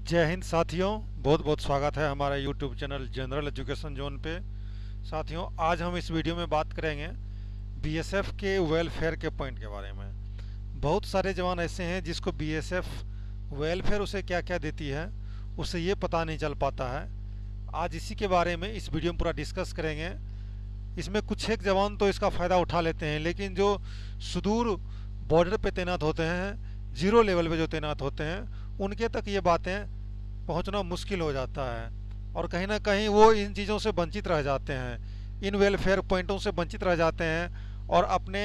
जय हिंद साथियों। बहुत बहुत स्वागत है हमारे YouTube channel general education zone पे। साथियों, आज हम इस वीडियो में बात करेंगे बीएसएफ के वेलफेयर के पॉइंट के बारे में। बहुत सारे जवान ऐसे हैं जिसको बीएसएफ वेलफेयर उसे क्या क्या देती है उसे ये पता नहीं चल पाता है। आज इसी के बारे में इस वीडियो में पूरा डिस्कस करेंगे। इसमें कुछ एक जवान तो इसका फ़ायदा उठा लेते हैं, लेकिन जो सुदूर बॉर्डर पे तैनात होते हैं, जीरो लेवल पे जो तैनात होते हैं, उनके तक ये बातें पहुंचना मुश्किल हो जाता है और कहीं ना कहीं वो इन चीज़ों से वंचित रह जाते हैं, इन वेलफेयर पॉइंटों से वंचित रह जाते हैं और अपने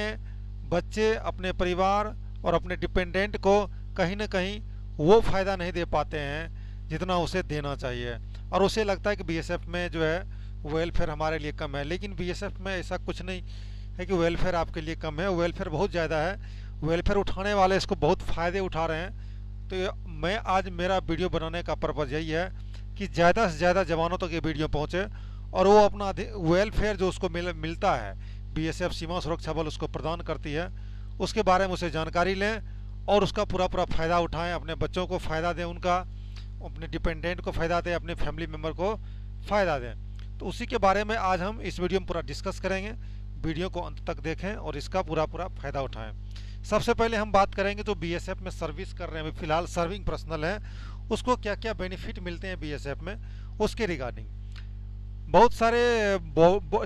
बच्चे, अपने परिवार और अपने डिपेंडेंट को कहीं ना कहीं वो फ़ायदा नहीं दे पाते हैं जितना उसे देना चाहिए। और उसे लगता है कि बीएसएफ में जो है वेलफेयर हमारे लिए कम है, लेकिन बीएसएफ में ऐसा कुछ नहीं है कि वेलफेयर आपके लिए कम है। वेलफेयर बहुत ज़्यादा है। वेलफेयर उठाने वाले इसको बहुत फ़ायदे उठा रहे हैं। तो मैं आज मेरा वीडियो बनाने का पर्पज़ यही है कि ज़्यादा से ज़्यादा जवानों तक ये वीडियो पहुँचे और वो अपना वेलफेयर जो उसको मिलता है, बीएसएफ सीमा सुरक्षा बल उसको प्रदान करती है, उसके बारे में उसे जानकारी लें और उसका पूरा पूरा फ़ायदा उठाएं। अपने बच्चों को फ़ायदा दें, उनका अपने डिपेंडेंट को फ़ायदा दें, अपने फैमिली मेम्बर को फ़ायदा दें। तो उसी के बारे में आज हम इस वीडियो में पूरा डिस्कस करेंगे। वीडियो को अंत तक देखें और इसका पूरा पूरा फ़ायदा उठाएं। सबसे पहले हम बात करेंगे जो बीएसएफ में सर्विस कर रहे हैं, फिलहाल सर्विंग पर्सनल हैं, उसको क्या क्या बेनिफिट मिलते हैं बीएसएफ में, उसके रिगार्डिंग। बहुत सारे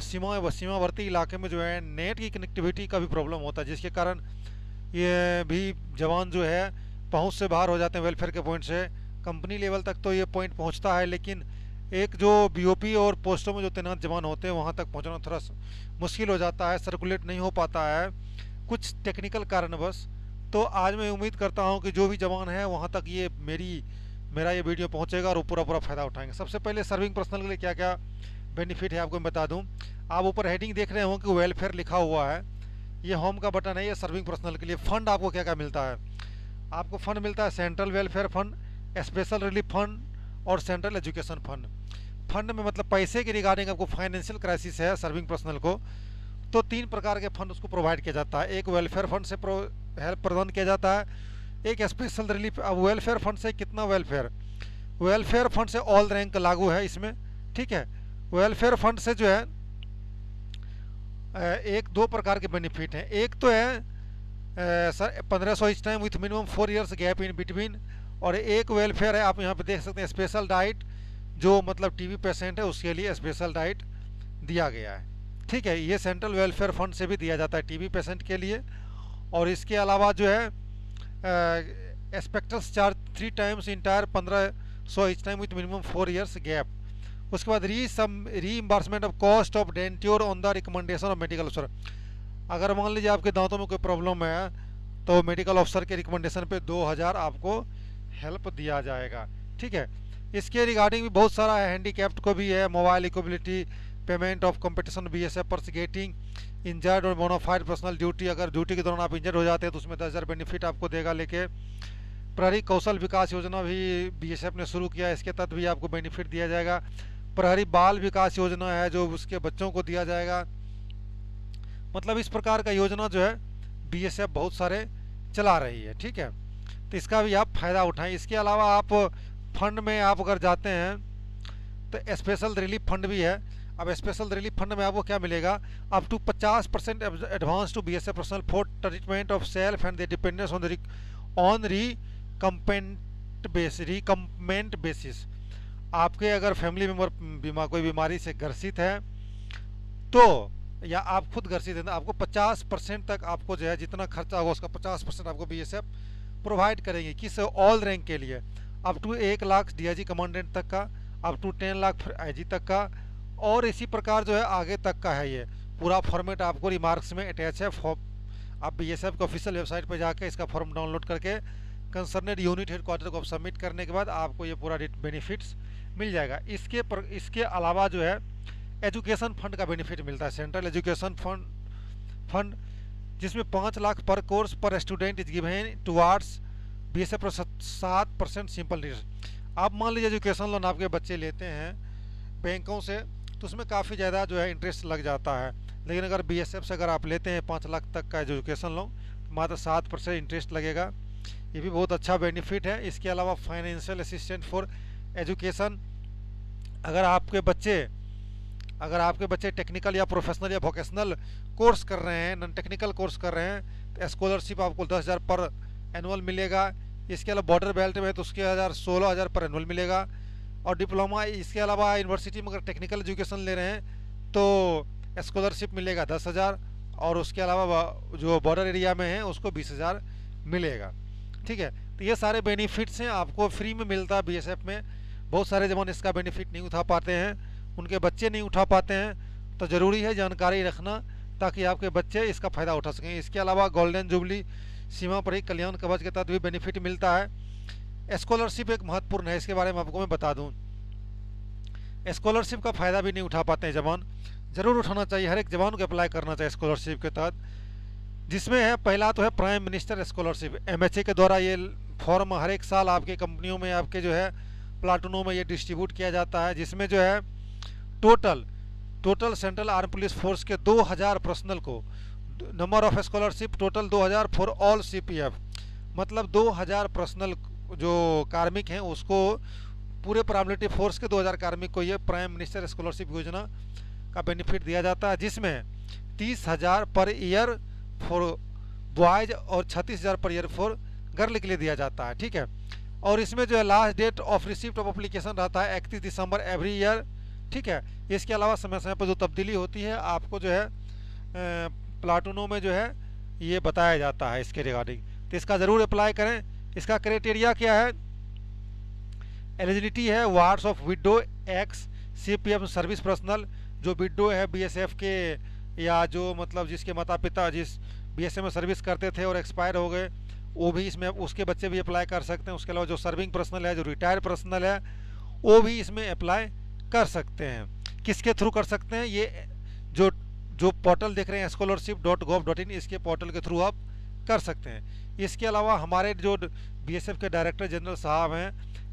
सीमावर्ती इलाके में जो है नेट की कनेक्टिविटी का भी प्रॉब्लम होता है, जिसके कारण ये भी जवान जो है पहुंच से बाहर हो जाते हैं वेलफेयर के पॉइंट से। कंपनी लेवल तक तो ये पॉइंट पहुंचता है, लेकिन एक जो बीओपी और पोस्टों में जो तैनात जवान होते हैं वहां तक पहुंचना थोड़ा मुश्किल हो जाता है, सर्कुलेट नहीं हो पाता है कुछ टेक्निकल कारणवश। तो आज मैं उम्मीद करता हूं कि जो भी जवान है वहां तक ये मेरा ये वीडियो पहुंचेगा और वो पूरा पूरा फ़ायदा उठाएंगे। सबसे पहले सर्विंग पर्सनल के लिए क्या क्या बेनिफिट है आपको मैं बता दूं। आप ऊपर हेडिंग देख रहे हो कि वेलफेयर लिखा हुआ है, ये होम का बटन है, ये सर्विंग पर्सनल के लिए। फंड आपको क्या क्या मिलता है, आपको फंड मिलता है central welfare fund, special relief fund और सेंट्रल एजुकेशन फंड। फंड में मतलब पैसे के रिगार्डिंग आपको फाइनेंशियल क्राइसिस है सर्विंग पर्सनल को, तो 3 प्रकार के फंड उसको प्रोवाइड किया जाता है। एक वेलफेयर फंड से हेल्प प्रदान किया जाता है, एक स्पेशल रिलीफ। अब वेलफेयर फंड से कितना वेलफेयर फंड से ऑल रैंक लागू है इसमें, ठीक है। वेलफेयर फंड से जो है एक दो प्रकार के बेनिफिट हैं। एक तो है sir 1500 each time with minimum 4 years gap in between, और एक वेलफेयर है आप यहाँ पे देख सकते हैं स्पेशल डाइट, जो मतलब टीबी पेशेंट है उसके लिए स्पेशल डाइट दिया गया है, ठीक है। ये सेंट्रल वेलफेयर फंड से भी दिया जाता है टीबी पेशेंट के लिए। और इसके अलावा जो है aspects charge 3 times entire 1500 each time with minimum 4 years gap. उसके बाद reimbursement of cost of denture on the recommendation of medical officer. अगर मान लीजिए आपके दांतों में कोई प्रॉब्लम है तो मेडिकल ऑफिसर के रिकमेंडेशन पे 2000 आपको हेल्प दिया जाएगा, ठीक है। इसके रिगार्डिंग भी बहुत सारा है, हैंडीकैप्ड को भी है, mobile equability, payment of competition BSF पर गेटिंग इंजर्ड और बोनाफाइड पर्सनल ड्यूटी। अगर ड्यूटी के दौरान आप इंजर्ड हो जाते हैं तो उसमें 10,000 बेनिफिट आपको देगा लेके। प्रहरी कौशल विकास योजना भी बीएसएफ ने शुरू किया है, इसके तहत भी आपको बेनिफिट दिया जाएगा। प्रहरी बाल विकास योजना है जो उसके बच्चों को दिया जाएगा। मतलब इस प्रकार का योजना जो है बीएसएफ बहुत सारे चला रही है, ठीक है। तो इसका भी आप फायदा उठाएं। इसके अलावा आप फंड में आप अगर जाते हैं तो स्पेशल रिलीफ फंड भी है। अब स्पेशल रिलीफ फंड में आपको क्या मिलेगा, up to 50% advance to BSF personnel for treatment of self and the dependence on recompense basis. आपके अगर फैमिली मेम्बर कोई बीमारी से ग्रसित है तो, या आप खुद ग्रसित हैं, तो आपको 50% तक आपको जो है जितना खर्चा होगा उसका 50% आपको बीएसएफ प्रोवाइड करेंगे। किस ऑल रैंक के लिए, up to 1 lakh DIG commandant तक का, अप टू 10 लाख आईजी तक का, और इसी प्रकार जो है आगे तक का है। ये पूरा फॉर्मेट आपको रिमार्क्स में अटैच है। आप बीएसएफ के ऑफिशियल वेबसाइट पर जाकर इसका फॉर्म डाउनलोड करके कंसर्नेड यूनिट हेडक्वार्टर को सबमिट करने के बाद आपको ये पूरा बेनिफिट्स मिल जाएगा। इसके अलावा जो है एजुकेशन फंड का बेनिफिट मिलता है, सेंट्रल एजुकेशन फंड जिसमें 5 लाख पर कोर्स पर student is given towards BSF 7% simple interest. आप मान लीजिए एजुकेशन लोन आपके बच्चे लेते हैं बैंकों से तो उसमें काफ़ी ज़्यादा जो है इंटरेस्ट लग जाता है, लेकिन अगर बीएसएफ से अगर आप लेते हैं 5 लाख तक का एजुकेशन लोन तो मात्र 7% इंटरेस्ट लगेगा। ये भी बहुत अच्छा बेनिफिट है। इसके अलावा फाइनेंशियल असिस्टेंट फॉर एजुकेशन, अगर आपके बच्चे टेक्निकल या प्रोफेशनल या वोकेशनल कोर्स कर रहे हैं, नॉन टेक्निकल कोर्स कर रहे हैं, तो स्कॉलरशिप आपको 10,000 पर एनुअल मिलेगा। इसके अलावा बॉर्डर बेल्ट में तो उसके 16,000 पर एनुअल मिलेगा। और डिप्लोमा, इसके अलावा यूनिवर्सिटी में अगर टेक्निकल एजुकेशन ले रहे हैं तो स्कॉलरशिप मिलेगा 10,000, और उसके अलावा जो बॉर्डर एरिया में है उसको 20,000 मिलेगा। ठीक है, तो ये सारे बेनिफिट्स हैं, आपको फ्री में मिलता है बीएसएफ में। बहुत सारे जवान इसका बेनिफिट नहीं उठा पाते हैं, उनके बच्चे नहीं उठा पाते हैं, तो ज़रूरी है जानकारी रखना ताकि आपके बच्चे इसका फ़ायदा उठा सकें। इसके अलावा गोल्डन जुबली सीमा पर ही कल्याण कवच के तहत भी बेनिफिट मिलता है। स्कॉलरशिप एक महत्वपूर्ण है, इसके बारे में आपको मैं बता दूं। स्कॉलरशिप का फ़ायदा भी नहीं उठा पाते हैं जवान, ज़रूर उठाना चाहिए, हर एक जवान को अप्लाई करना चाहिए स्कॉलरशिप के तहत। जिसमें है पहला तो है प्राइम मिनिस्टर स्कॉलरशिप, एमएचए के द्वारा ये फॉर्म हर एक साल आपके कंपनियों में, आपके जो है प्लाटूनों में ये डिस्ट्रीब्यूट किया जाता है। जिसमें जो है total central arm police force के 2,000 पर्सनल को, number of scholarship total 2,000 for all CPF, मतलब 2,000 पर्सनल जो कार्मिक हैं उसको, पूरे पैरामिलिट्री फोर्स के 2,000 कार्मिक को ये प्राइम मिनिस्टर स्कॉलरशिप योजना का बेनिफिट दिया जाता है। जिसमें 30,000 पर ईयर फॉर बॉयज और 36,000 पर ईयर फॉर गर्ल के लिए दिया जाता है। ठीक है, और इसमें जो है last date of receipt of application रहता है 31 दिसंबर एवरी ईयर। ठीक है, इसके अलावा समय समय पर जो तब्दीली होती है आपको जो है प्लाटूनों में जो है ये बताया जाता है इसके रिगार्डिंग, तो इसका ज़रूर अप्लाई करें। इसका क्राइटेरिया क्या है? एलिजिबिलिटी है wards of widow ex CPF service personnel, जो विडो है बीएसएफ के, या जो मतलब जिसके माता पिता जिस बीएसएफ में सर्विस करते थे और एक्सपायर हो गए, वो भी इसमें, उसके बच्चे भी अप्लाई कर सकते हैं। उसके अलावा जो सर्विंग पर्सनल है, जो रिटायर्ड पर्सनल है, वो भी इसमें अप्लाई कर सकते हैं। किसके थ्रू कर सकते हैं? ये जो पोर्टल देख रहे हैं scholarship.gov.in, इसके पोर्टल के थ्रू आप कर सकते हैं। इसके अलावा हमारे जो बीएसएफ के डायरेक्टर जनरल साहब हैं,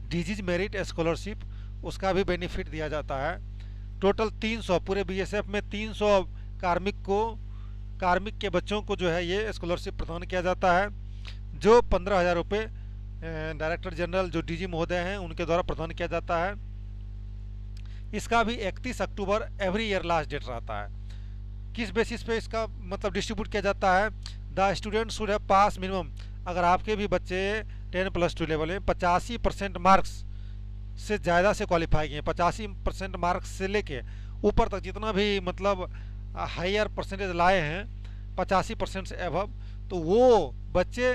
डिजीज मेरिट स्कॉलरशिप, उसका भी बेनिफिट दिया जाता है। टोटल 300, पूरे बीएसएफ में 300 कार्मिक के बच्चों को जो है ये स्कॉलरशिप प्रदान किया जाता है, जो 15,000 रुपये डायरेक्टर जनरल जो डीजी महोदय हैं उनके द्वारा प्रदान किया जाता है। इसका भी 31 अक्टूबर एवरी ईयर लास्ट डेट रहता है। किस बेसिस पे इसका मतलब डिस्ट्रीब्यूट किया जाता है? The student should have pass minimum, अगर आपके भी बच्चे 10+2 लेवल में 85% मार्क्स से ज़्यादा से क्वालिफाई किए, 85% मार्क्स से लेके ऊपर तक जितना भी मतलब हायर परसेंटेज लाए हैं 85% से एबव, तो वो बच्चे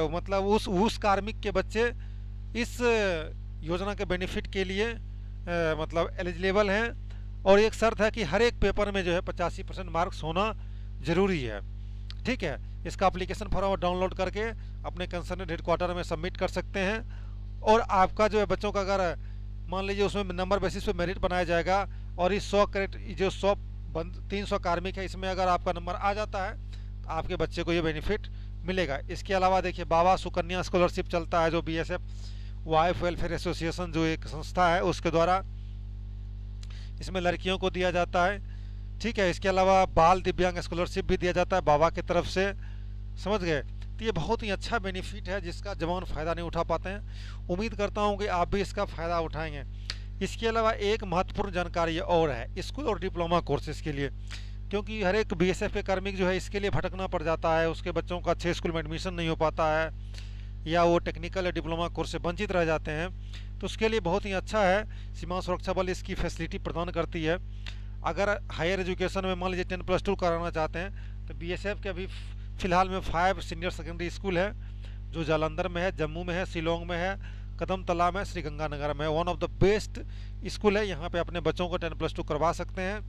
मतलब उस कार्मिक के बच्चे इस योजना के बेनिफिट के लिए मतलब एलिजिबल हैं। और एक शर्त है कि हर एक पेपर में जो है 85% मार्क्स होना ज़रूरी है। ठीक है, इसका एप्लीकेशन फॉर्म डाउनलोड करके अपने कंसर्न हेडक्वार्टर में सबमिट कर सकते हैं। और आपका जो है बच्चों का अगर मान लीजिए उसमें नंबर बेसिस पे मेरिट बनाया जाएगा, और इस 300 कार्मिक है, इसमें अगर आपका नंबर आ जाता है तो आपके बच्चे को ये बेनिफिट मिलेगा। इसके अलावा देखिए बाबा सुकन्या स्कॉलरशिप चलता है, जो बीएसएफ वाइफ वेलफेयर एसोसिएशन जो एक संस्था है उसके द्वारा इसमें लड़कियों को दिया जाता है। ठीक है, इसके अलावा बाल दिव्यांग स्कॉलरशिप भी दिया जाता है बाबा की तरफ से, समझ गए? तो ये बहुत ही अच्छा बेनिफिट है जिसका जवान फ़ायदा नहीं उठा पाते हैं। उम्मीद करता हूँ कि आप भी इसका फ़ायदा उठाएंगे। इसके अलावा एक महत्वपूर्ण जानकारी और है स्कूल और डिप्लोमा कोर्सेज़ के लिए, क्योंकि हर एक बीएसएफ के कार्मिक जो है इसके लिए भटकना पड़ जाता है, उसके बच्चों का अच्छे स्कूल में एडमिशन नहीं हो पाता है, या वो टेक्निकल या डिप्लोमा कोर्स से वंचित रह जाते हैं। तो उसके लिए बहुत ही अच्छा है, सीमा सुरक्षा बल इसकी फैसिलिटी प्रदान करती है। अगर हायर एजुकेशन में मान लीजिए 10+2 कराना चाहते हैं तो बीएसएफ के अभी फ़िलहाल में 5 सीनियर सेकेंडरी स्कूल है, जो जालंधर में है, जम्मू में है, शिलोंग में है, कदमतला में, श्रीगंगानगर में। One of the best school है, यहाँ पे अपने बच्चों को 10+2 करवा सकते हैं।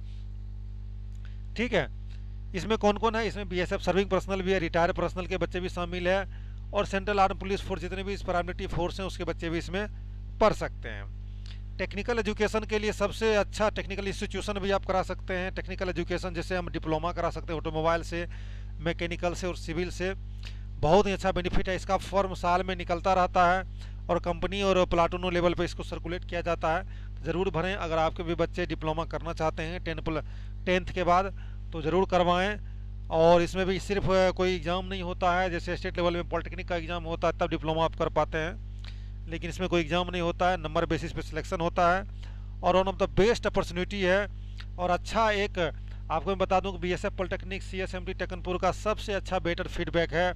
ठीक है, इसमें कौन कौन है? इसमें बीएसएफ सर्विंग पर्सनल भी है, रिटायर्ड पर्सनल के बच्चे भी शामिल है, और सेंट्रल आर्म पुलिस फोर्स जितने भी इस पैरामिलिट्री फोर्स हैं उसके बच्चे भी इसमें पढ़ सकते हैं। टेक्निकल एजुकेशन के लिए सबसे अच्छा टेक्निकल इंस्टीट्यूशन भी आप करा सकते हैं। टेक्निकल एजुकेशन जैसे हम डिप्लोमा करा सकते हैं ऑटोमोबाइल से, मैकेनिकल से और सिविल से। बहुत ही अच्छा बेनिफिट है, इसका फॉर्म साल में निकलता रहता है और कंपनी और प्लाटूनों लेवल पे इसको सर्कुलेट किया जाता है। तो ज़रूर भरें, अगर आपके भी बच्चे डिप्लोमा करना चाहते हैं 10th के बाद तो ज़रूर करवाएं। और इसमें भी सिर्फ कोई एग्ज़ाम नहीं होता है, जैसे स्टेट लेवल में पॉलिटेक्निक का एग्ज़ाम होता है तब डिप्लोमा आप कर पाते हैं, लेकिन इसमें कोई एग्ज़ाम नहीं होता है, नंबर बेसिस पे सिलेक्शन होता है और one of the best opportunity है। और अच्छा एक आपको मैं बता दूं कि बीएसएफ पॉलिटेक्निक सीएसएमटी टेकनपुर का सबसे अच्छा बेटर फीडबैक है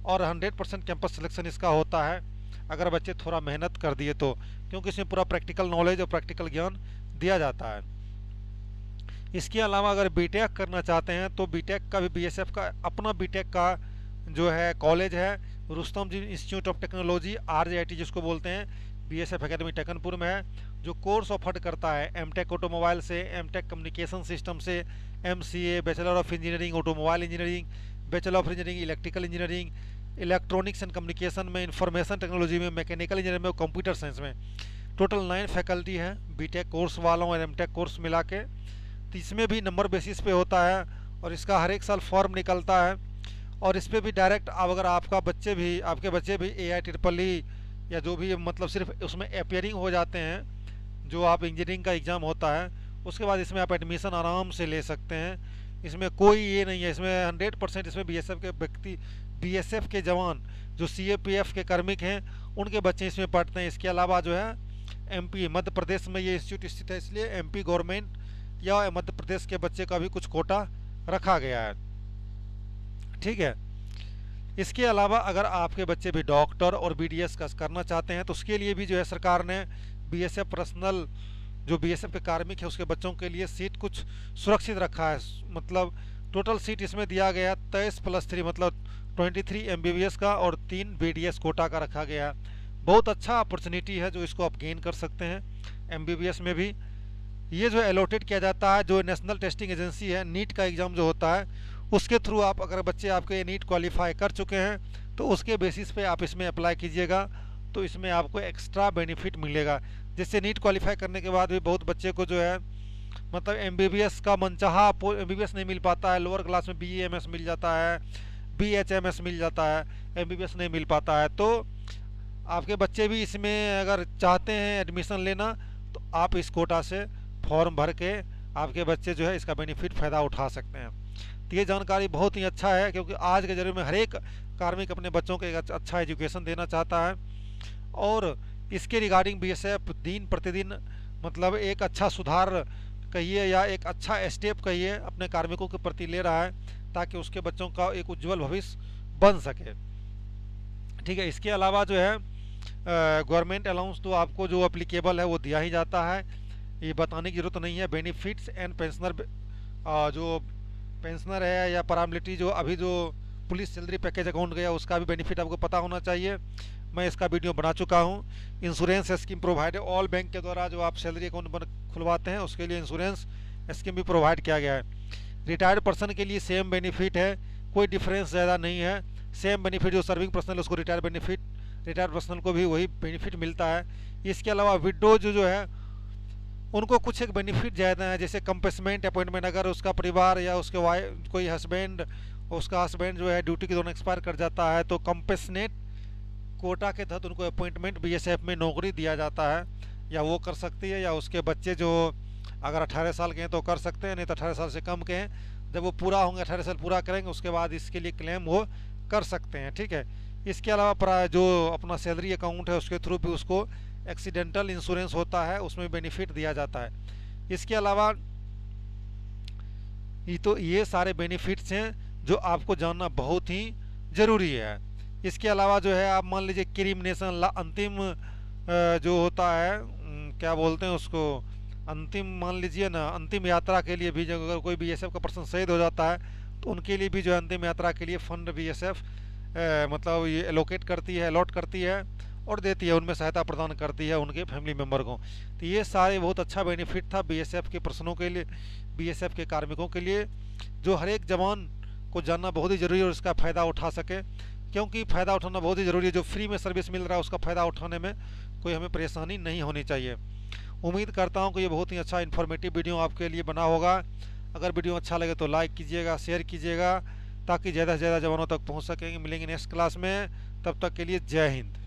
और 100% कैंपस सिलेक्शन इसका होता है अगर बच्चे थोड़ा मेहनत कर दिए तो, क्योंकि इसमें पूरा प्रैक्टिकल नॉलेज और प्रैक्टिकल ज्ञान दिया जाता है। इसके अलावा अगर बीटेक करना चाहते हैं तो बीटेक का भी बीएसएफ का अपना बीटेक का जो है कॉलेज है, रुस्तम जी इंस्टीट्यूट ऑफ टेक्नोलॉजी आरजेआईटी जिसको बोलते हैं, बीएसएफ एकेडमी टेकनपुर में है, जो कोर्स ऑफर करता है एमटेक ऑटोमोबाइल से, एमटेक कम्युनिकेशन सिस्टम से, MCA, bachelor of engineering automobile engineering, bachelor of engineering electrical engineering, electronics and communication में, इंफॉर्मेशन टेक्नोलॉजी में, मैकेनिकल इंजीनियरिंग में, कंप्यूटर साइंस में। टोटल 9 फैकल्टी है बीटेक कोर्स वालों और एमटेक कोर्स मिला के। तो इसमें भी नंबर बेसिस पे होता है और इसका हर एक साल फॉर्म निकलता है और इस पर भी डायरेक्ट अगर आपके बच्चे भी AIEEE या जो भी मतलब सिर्फ उसमें अपियरिंग हो जाते हैं, जो आप इंजीनियरिंग का एग्ज़ाम होता है उसके बाद इसमें आप एडमिशन आराम से ले सकते हैं। इसमें कोई ये नहीं है, इसमें 100% इसमें बीएसएफ के व्यक्ति, बीएसएफ के जवान जो सीएपीएफ के कार्मिक हैं उनके बच्चे इसमें पढ़ते हैं। इसके अलावा जो है एमपी मध्य प्रदेश में ये इंस्टीट्यूट स्थित है, इसलिए एमपी गवर्नमेंट या मध्य प्रदेश के बच्चे का भी कुछ कोटा रखा गया है, ठीक है। इसके अलावा अगर आपके बच्चे भी डॉक्टर और बीडीएस का करना चाहते हैं तो उसके लिए भी जो है सरकार ने बीएसएफ पर्सनल जो बीएसएफ के कार्मिक है उसके बच्चों के लिए सीट कुछ सुरक्षित रखा है। मतलब टोटल सीट इसमें दिया गया 23+3 मतलब 23 एमबीबीएस का और 3 बीडीएस कोटा का रखा गया। बहुत अच्छा अपॉर्चुनिटी है जो इसको आप गेन कर सकते हैं। एमबीबीएस में भी ये जो अलॉटेड किया जाता है, जो नेशनल टेस्टिंग एजेंसी है, नीट का एग्ज़ाम जो होता है उसके थ्रू आप अगर बच्चे आपके नीट क्वालिफाई कर चुके हैं तो उसके बेसिस पे आप इसमें अप्लाई कीजिएगा तो इसमें आपको एक्स्ट्रा बेनिफिट मिलेगा। जिससे नीट क्वालिफाई करने के बाद भी बहुत बच्चे को जो है मतलब एमबीबीएस का मनचाहा एमबीबीएस नहीं मिल पाता है, लोअर क्लास में बीएमएस मिल जाता है, बीएचएमएस मिल जाता है, एमबीबीएस नहीं मिल पाता है। तो आपके बच्चे भी इसमें अगर चाहते हैं एडमिशन लेना तो आप इस कोटा से फॉर्म भर के आपके बच्चे जो है इसका बेनिफिट फ़ायदा उठा सकते हैं। तो ये जानकारी बहुत ही अच्छा है क्योंकि आज के जरूर में हर एक कार्मिक अपने बच्चों को एक अच्छा एजुकेशन देना चाहता है और इसके रिगार्डिंग बीएसएफ दिन प्रतिदिन मतलब एक अच्छा सुधार कहिए या एक अच्छा स्टेप कहिए अपने कार्मिकों के प्रति ले रहा है ताकि उसके बच्चों का एक उज्जवल भविष्य बन सके, ठीक है। इसके अलावा जो है गवर्नमेंट अलाउंस तो आपको जो अप्लीकेबल है वो दिया ही जाता है, ये बताने की जरूरत नहीं है। बेनिफिट्स एंड पेंशनर जो पेंशनर है या पैरामिलिट्री जो अभी जो पुलिस सैलरी पैकेज अकाउंट गया उसका भी बेनिफिट आपको पता होना चाहिए। मैं इसका वीडियो बना चुका हूँ। Insurance scheme provide all bank के द्वारा जो आप सैलरी अकाउंट खुलवाते हैं उसके लिए इंश्योरेंस स्कीम भी प्रोवाइड किया गया है। रिटायर्ड पर्सन के लिए सेम बेनिफिट है, कोई डिफरेंस ज़्यादा नहीं है। सेम बेनिफिट जो सर्विंग पर्सनल उसको रिटायर्ड पर्सनल को भी वही बेनिफिट मिलता है। इसके अलावा विडो जो है उनको कुछ एक बेनिफिट ज़्यादा है, जैसे कंपेसमेंट अपॉइंटमेंट अगर उसका परिवार या उसके वाइफ कोई उसका हस्बैंड जो है ड्यूटी के दौरान एक्सपायर कर जाता है तो कंपेसनेट कोटा के तहत उनको अपॉइंटमेंट बीएसएफ में नौकरी दिया जाता है, या वो कर सकती है या उसके बच्चे जो अगर 18 साल के हैं तो कर सकते हैं, नहीं तो 18 साल से कम के हैं जब वो पूरा होंगे 18 साल पूरा करेंगे उसके बाद इसके लिए क्लेम वो कर सकते हैं, ठीक है। इसके अलावा जो अपना सैलरी अकाउंट है उसके थ्रू भी उसको एक्सीडेंटल इंश्योरेंस होता है, उसमें बेनिफिट दिया जाता है। इसके अलावा ये सारे बेनिफिट्स हैं जो आपको जानना बहुत ही ज़रूरी है। इसके अलावा जो है आप मान लीजिए क्रिमिनेशन अंतिम जो होता है क्या बोलते हैं उसको अंतिम, मान लीजिए ना अंतिम यात्रा के लिए भी अगर कोई बीएसएफ का पर्सन शहीद हो जाता है तो उनके लिए भी जो है अंतिम यात्रा के लिए फंड बीएसएफ मतलब ये एलोकेट करती है, अलॉट करती है और देती है, उनमें सहायता प्रदान करती है उनके फैमिली मेम्बर को। तो ये सारे बहुत अच्छा बेनिफिट था बीएसएफ के पर्सनों के लिए, बीएसएफ के कार्मिकों के लिए, जो हर एक जवान को जानना बहुत ही ज़रूरी है और इसका फ़ायदा उठा सके, क्योंकि फ़ायदा उठाना बहुत ही ज़रूरी है। जो फ्री में सर्विस मिल रहा है उसका फ़ायदा उठाने में कोई हमें परेशानी नहीं होनी चाहिए। उम्मीद करता हूँ कि ये बहुत ही अच्छा इन्फॉर्मेटिव वीडियो आपके लिए बना होगा। अगर वीडियो अच्छा लगे तो लाइक कीजिएगा, शेयर कीजिएगा ताकि ज़्यादा से ज़्यादा जवानों तक पहुँच सकेंगे। मिलेंगे नेक्स्ट क्लास में, तब तक के लिए जय हिंद।